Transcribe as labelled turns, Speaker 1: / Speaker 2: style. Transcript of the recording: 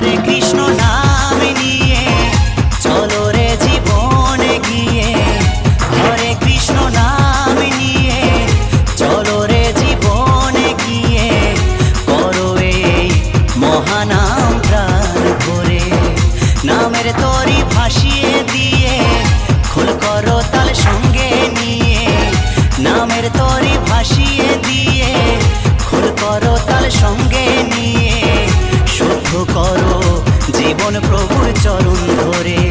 Speaker 1: হরে কৃষ্ণ নাম নিয়ে চলো রে জীবন গিয়ে, হরে কৃষ্ণ নাম নিয়ে চলো রে জীবন গিয়ে, করো এই মহানাম প্রাণ ভরে। নামের তরি ভাসিয়ে দিয়ে খোল করো তাল সঙ্গে নিয়ে, নামের তরি ভাসিয়ে দিয়ে খোল করো তাল সঙ্গে নিয়ে, শুদ্ধ করো জীবন প্রভুর চরণ ধরে।